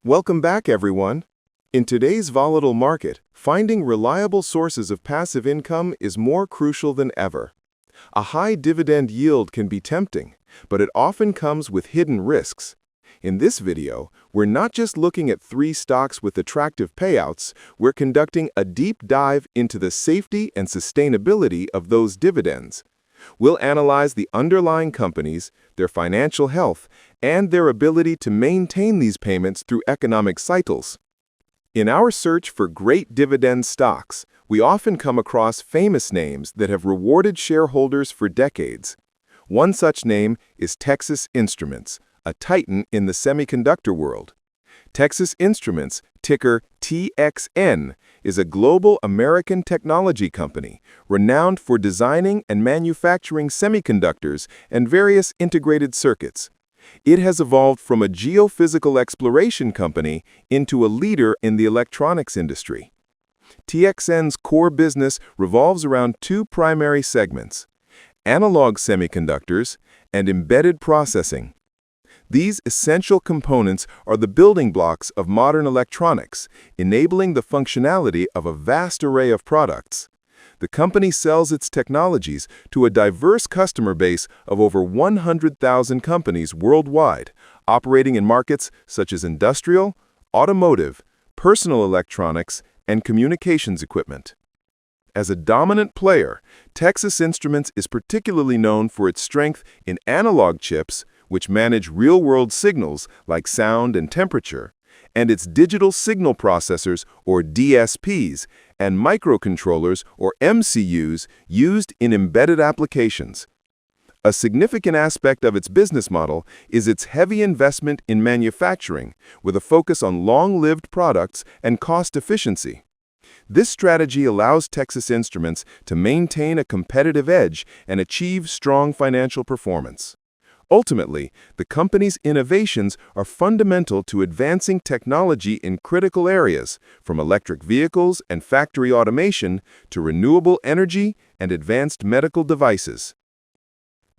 Welcome back, everyone. In today's volatile market, finding reliable sources of passive income is more crucial than ever. A high dividend yield can be tempting, but it often comes with hidden risks. In this video, we're not just looking at 3 stocks with attractive payouts, we're conducting a deep dive into the safety and sustainability of those dividends. We'll analyze the underlying companies, their financial health, and their ability to maintain these payments through economic cycles. In our search for great dividend stocks, we often come across famous names that have rewarded shareholders for decades. One such name is Texas Instruments, a titan in the semiconductor world. Texas Instruments, ticker TXN, is a global American technology company renowned for designing and manufacturing semiconductors and various integrated circuits. It has evolved from a geophysical exploration company into a leader in the electronics industry. TXN's core business revolves around 2 primary segments: analog semiconductors and embedded processing. These essential components are the building blocks of modern electronics, enabling the functionality of a vast array of products. The company sells its technologies to a diverse customer base of over 100,000 companies worldwide, operating in markets such as industrial, automotive, personal electronics, and communications equipment. As a dominant player, Texas Instruments is particularly known for its strength in analog chips, which manage real-world signals like sound and temperature, and its digital signal processors, or DSPs, and microcontrollers, or MCUs, used in embedded applications. A significant aspect of its business model is its heavy investment in manufacturing, with a focus on long-lived products and cost efficiency. This strategy allows Texas Instruments to maintain a competitive edge and achieve strong financial performance. Ultimately, the company's innovations are fundamental to advancing technology in critical areas, from electric vehicles and factory automation to renewable energy and advanced medical devices.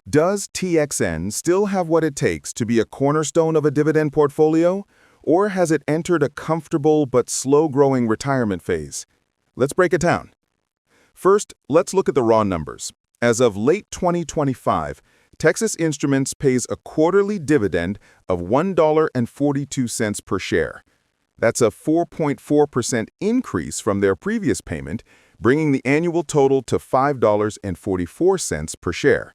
Does TXN still have what it takes to be a cornerstone of a dividend portfolio, or has it entered a comfortable but slow-growing retirement phase? Let's break it down. First, let's look at the raw numbers. As of late 2025, Texas Instruments pays a quarterly dividend of $1.42 per share. That's a 4.4% increase from their previous payment, bringing the annual total to $5.44 per share.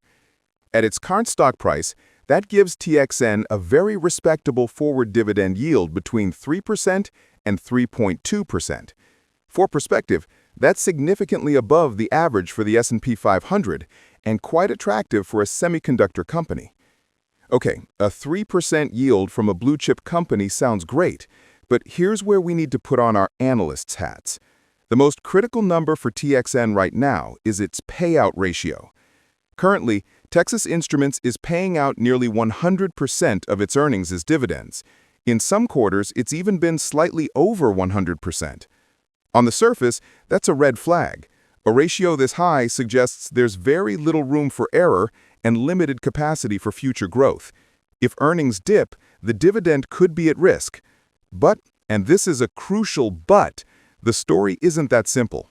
At its current stock price, that gives TXN a very respectable forward dividend yield between 3% and 3.2%. For perspective, that's significantly above the average for the S&P 500 and quite attractive for a semiconductor company. Okay, a 3% yield from a blue-chip company sounds great, but here's where we need to put on our analysts' hats. The most critical number for TXN right now is its payout ratio. Currently, Texas Instruments is paying out nearly 100% of its earnings as dividends. In some quarters, it's even been slightly over 100%. On the surface, that's a red flag. A ratio this high suggests there's very little room for error and limited capacity for future growth. If earnings dip, the dividend could be at risk. But, and this is a crucial but, the story isn't that simple.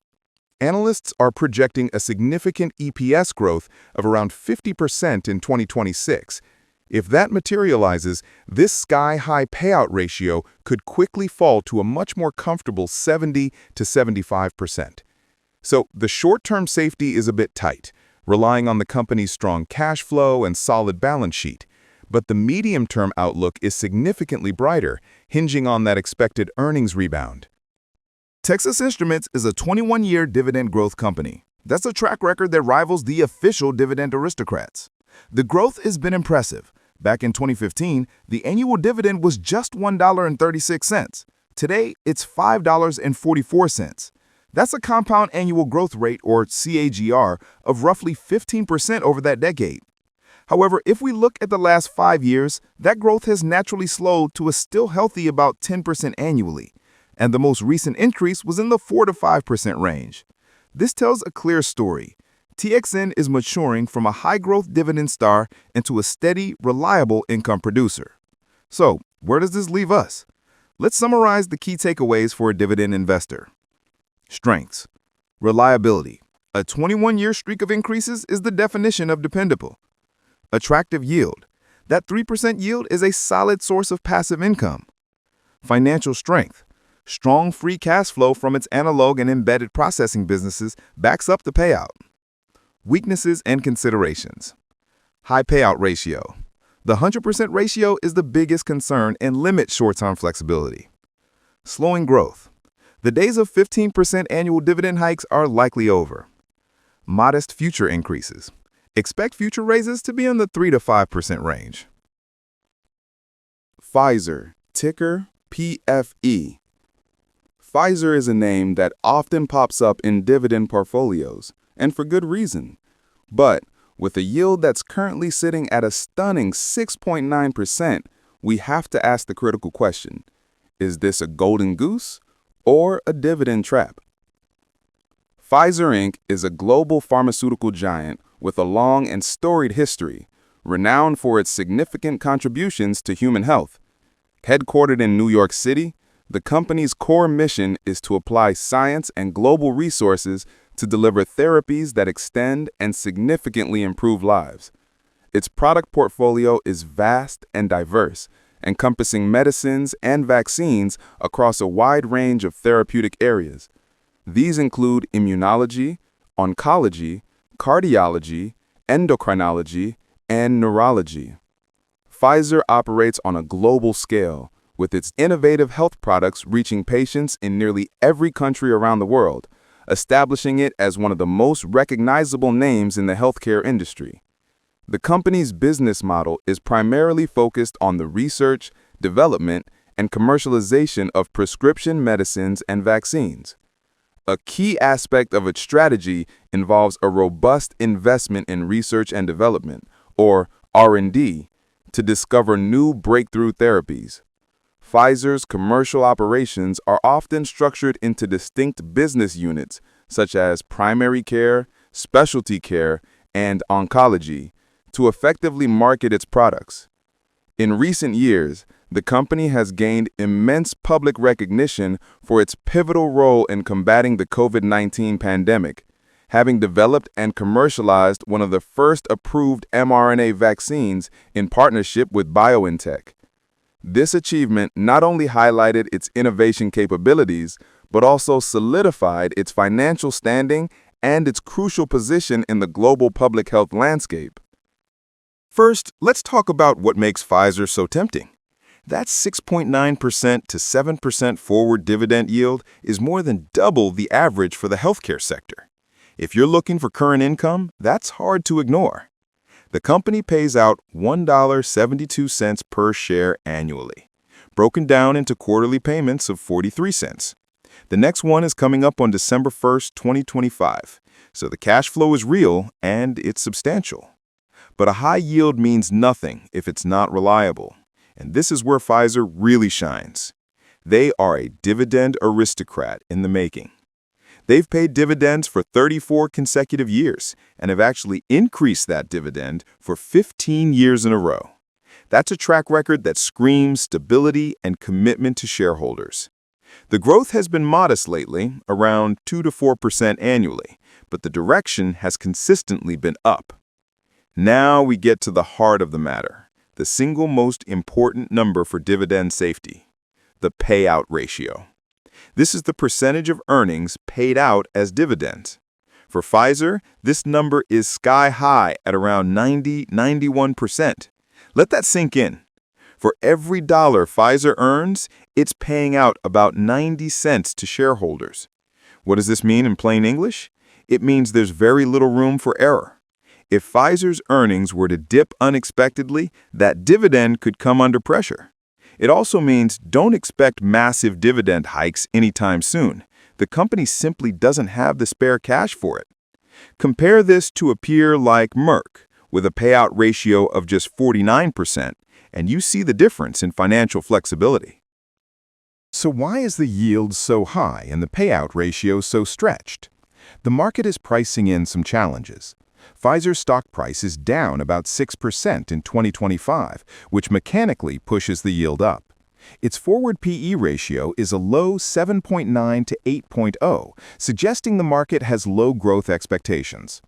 Analysts are projecting a significant EPS growth of around 50% in 2026. If that materializes, this sky-high payout ratio could quickly fall to a much more comfortable 70 to 75%. So the short-term safety is a bit tight, relying on the company's strong cash flow and solid balance sheet. But the medium-term outlook is significantly brighter, hinging on that expected earnings rebound. Texas Instruments is a 21-year dividend growth company. That's a track record that rivals the official dividend aristocrats. The growth has been impressive. Back in 2015, the annual dividend was just $1.36. Today, it's $5.44. That's a compound annual growth rate, or CAGR, of roughly 15% over that decade. However, if we look at the last 5 years, that growth has naturally slowed to a still healthy about 10% annually, and the most recent increase was in the 4 to 5% range. This tells a clear story. TXN is maturing from a high-growth dividend star into a steady, reliable income producer. So, where does this leave us? Let's summarize the key takeaways for a dividend investor. Strengths. Reliability. A 21-year streak of increases is the definition of dependable. Attractive yield. That 3% yield is a solid source of passive income. Financial strength. Strong free cash flow from its analog and embedded processing businesses backs up the payout. Weaknesses and considerations. High payout ratio. The 100% ratio is the biggest concern and limits short-term flexibility. Slowing growth. The days of 15% annual dividend hikes are likely over. Modest future increases. Expect future raises to be in the 3 to 5% range. Pfizer, ticker PFE. Pfizer is a name that often pops up in dividend portfolios, and for good reason. But with a yield that's currently sitting at a stunning 6.9%, we have to ask the critical question: is this a golden goose or a dividend trap? Pfizer Inc. is a global pharmaceutical giant with a long and storied history, renowned for its significant contributions to human health. Headquartered in New York City, the company's core mission is to apply science and global resources to deliver therapies that extend and significantly improve lives. Its product portfolio is vast and diverse, encompassing medicines and vaccines across a wide range of therapeutic areas. These include immunology, oncology, cardiology, endocrinology, and neurology. Pfizer operates on a global scale, with its innovative health products reaching patients in nearly every country around the world, establishing it as one of the most recognizable names in the healthcare industry. The company's business model is primarily focused on the research, development, and commercialization of prescription medicines and vaccines. A key aspect of its strategy involves a robust investment in research and development, or R&D, to discover new breakthrough therapies. Pfizer's commercial operations are often structured into distinct business units, such as primary care, specialty care, and oncology, to effectively market its products. In recent years, the company has gained immense public recognition for its pivotal role in combating the COVID-19 pandemic, having developed and commercialized one of the first approved mRNA vaccines in partnership with BioNTech. This achievement not only highlighted its innovation capabilities, but also solidified its financial standing and its crucial position in the global public health landscape. First, let's talk about what makes Pfizer so tempting. That 6.9% to 7% forward dividend yield is more than double the average for the healthcare sector. If you're looking for current income, that's hard to ignore. The company pays out $1.72 per share annually, broken down into quarterly payments of 43 cents. The next one is coming up on December 1st, 2025, so the cash flow is real and it's substantial. But a high yield means nothing if it's not reliable, and this is where Pfizer really shines. They are a dividend aristocrat in the making. They've paid dividends for 34 consecutive years and have actually increased that dividend for 15 years in a row. That's a track record that screams stability and commitment to shareholders. The growth has been modest lately, around 2 to 4% annually, but the direction has consistently been up. Now we get to the heart of the matter, the single most important number for dividend safety: the payout ratio. This is the percentage of earnings paid out as dividends. For Pfizer, this number is sky high at around 91%. Let that sink in. For every dollar Pfizer earns, it's paying out about 90 cents to shareholders. What does this mean in plain English? It means there's very little room for error. If Pfizer's earnings were to dip unexpectedly, that dividend could come under pressure. It also means don't expect massive dividend hikes anytime soon. The company simply doesn't have the spare cash for it. Compare this to a peer like Merck, with a payout ratio of just 49%, and you see the difference in financial flexibility. So why is the yield so high and the payout ratio so stretched? The market is pricing in some challenges. Pfizer's stock price is down about 6% in 2025, which mechanically pushes the yield up. Its forward PE ratio is a low 7.9 to 8.0, suggesting the market has low growth expectations.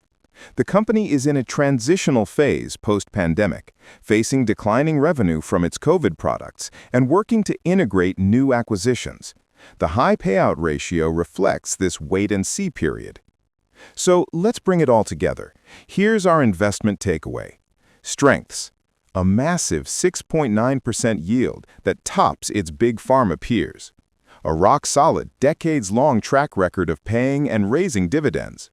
The company is in a transitional phase post-pandemic, facing declining revenue from its COVID products and working to integrate new acquisitions. The high payout ratio reflects this wait-and-see period. So let's bring it all together. Here's our investment takeaway. Strengths: a massive 6.9% yield that tops its big pharma peers. A rock-solid, decades-long track record of paying and raising dividends.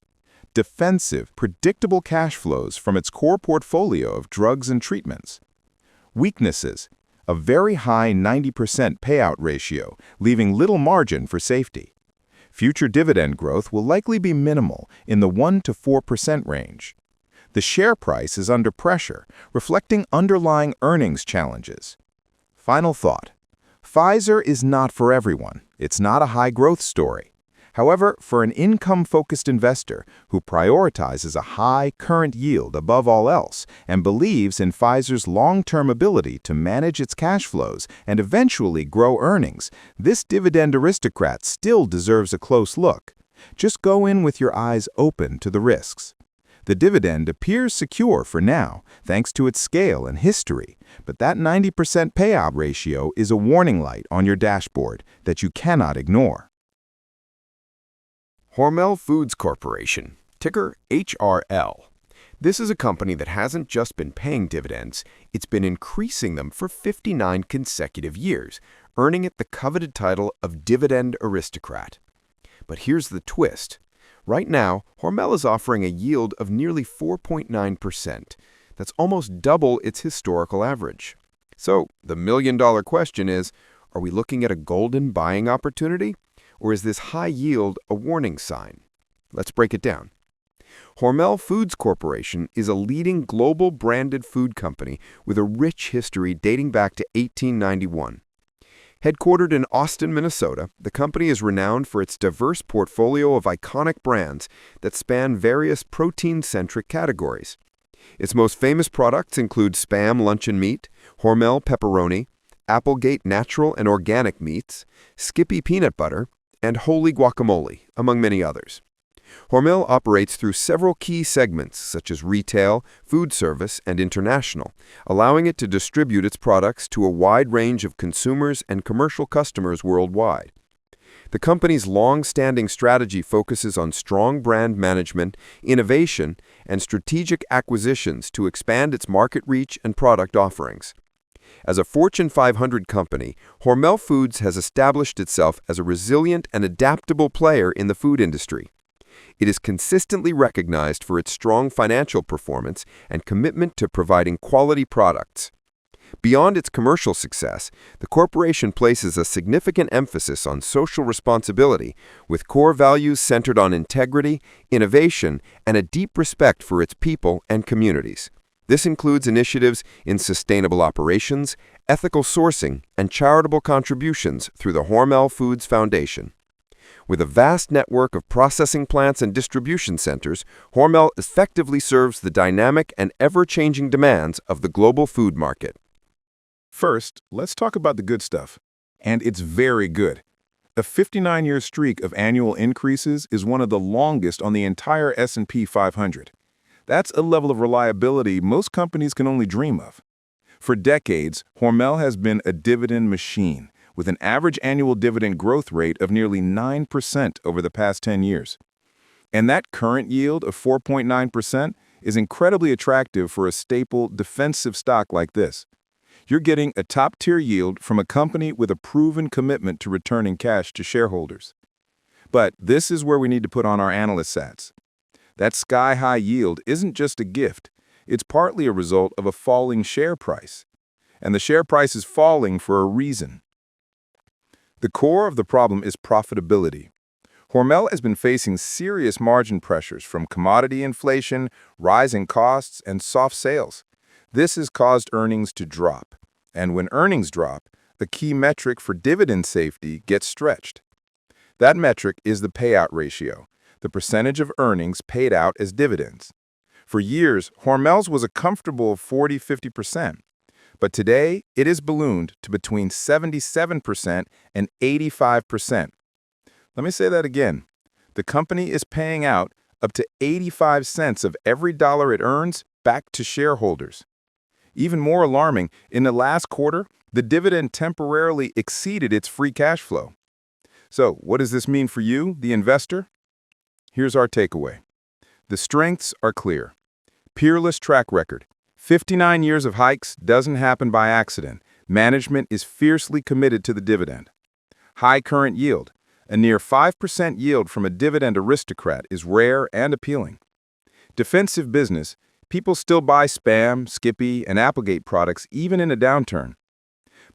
Defensive, predictable cash flows from its core portfolio of drugs and treatments. Weaknesses: a very high 90% payout ratio, leaving little margin for safety. Future dividend growth will likely be minimal, in the 1 to 4% range. The share price is under pressure, reflecting underlying earnings challenges. Final thought: Pfizer is not for everyone. It's not a high-growth story. However, for an income-focused investor who prioritizes a high current yield above all else and believes in Pfizer's long-term ability to manage its cash flows and eventually grow earnings, this dividend aristocrat still deserves a close look. Just go in with your eyes open to the risks. The dividend appears secure for now, thanks to its scale and history, but that 90% payout ratio is a warning light on your dashboard that you cannot ignore. Hormel Foods Corporation, ticker HRL. This is a company that hasn't just been paying dividends, it's been increasing them for 59 consecutive years, earning it the coveted title of Dividend Aristocrat. But here's the twist. Right now, Hormel is offering a yield of nearly 4.9%. That's almost double its historical average. So, the million-dollar question is, are we looking at a golden buying opportunity? Or is this high yield a warning sign? Let's break it down. Hormel Foods Corporation is a leading global branded food company with a rich history dating back to 1891. Headquartered in Austin, Minnesota, the company is renowned for its diverse portfolio of iconic brands that span various protein-centric categories. Its most famous products include Spam luncheon meat, Hormel pepperoni, Applegate natural and organic meats, Skippy peanut butter, and Holy guacamole, among many others. Hormel operates through several key segments such as retail, food service, and international, allowing it to distribute its products to a wide range of consumers and commercial customers worldwide. The company's long-standing strategy focuses on strong brand management, innovation, and strategic acquisitions to expand its market reach and product offerings. As a Fortune 500 company, Hormel Foods has established itself as a resilient and adaptable player in the food industry. It is consistently recognized for its strong financial performance and commitment to providing quality products. Beyond its commercial success, the corporation places a significant emphasis on social responsibility, with core values centered on integrity, innovation, and a deep respect for its people and communities. This includes initiatives in sustainable operations, ethical sourcing, and charitable contributions through the Hormel Foods Foundation. With a vast network of processing plants and distribution centers, Hormel effectively serves the dynamic and ever-changing demands of the global food market. First, let's talk about the good stuff. And it's very good. A 59-year streak of annual increases is one of the longest on the entire S&P 500. That's a level of reliability most companies can only dream of. For decades, Hormel has been a dividend machine, with an average annual dividend growth rate of nearly 9% over the past 10 years. And that current yield of 4.9% is incredibly attractive for a staple, defensive stock like this. You're getting a top-tier yield from a company with a proven commitment to returning cash to shareholders. But this is where we need to put on our analyst hats. That sky-high yield isn't just a gift. It's partly a result of a falling share price. And the share price is falling for a reason. The core of the problem is profitability. Hormel has been facing serious margin pressures from commodity inflation, rising costs, and soft sales. This has caused earnings to drop. And when earnings drop, the key metric for dividend safety gets stretched. That metric is the payout ratio, the percentage of earnings paid out as dividends. For years, Hormel's was a comfortable 40–50%. But today, it is ballooned to between 77% and 85%. Let me say that again. The company is paying out up to 85 cents of every dollar it earns back to shareholders. Even more alarming, in the last quarter, the dividend temporarily exceeded its free cash flow. So, what does this mean for you, the investor? Here's our takeaway. The strengths are clear. Peerless track record. 59 years of hikes doesn't happen by accident. Management is fiercely committed to the dividend. High current yield. A near 5% yield from a dividend aristocrat is rare and appealing. Defensive business. People still buy Spam, Skippy, and Applegate products even in a downturn.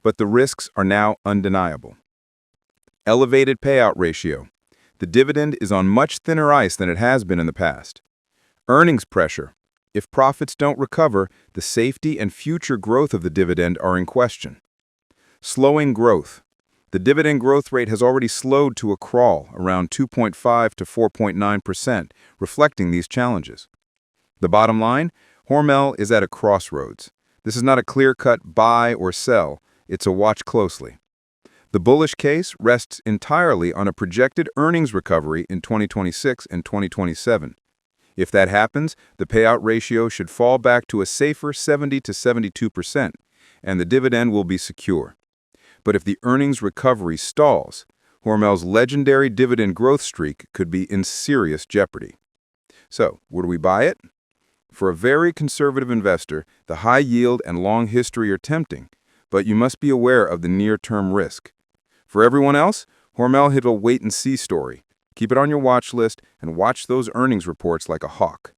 But the risks are now undeniable. Elevated payout ratio. The dividend is on much thinner ice than it has been in the past. Earnings pressure. If profits don't recover, the safety and future growth of the dividend are in question. Slowing growth. The dividend growth rate has already slowed to a crawl, around 2.5 to 4.9%, reflecting these challenges. The bottom line, Hormel is at a crossroads. This is not a clear-cut buy or sell, it's a watch closely. The bullish case rests entirely on a projected earnings recovery in 2026 and 2027. If that happens, the payout ratio should fall back to a safer 70 to 72%, and the dividend will be secure. But if the earnings recovery stalls, Hormel's legendary dividend growth streak could be in serious jeopardy. So, where do we buy it? For a very conservative investor, the high yield and long history are tempting, but you must be aware of the near-term risk. For everyone else, Hormel hit a wait-and-see story. Keep it on your watch list and watch those earnings reports like a hawk.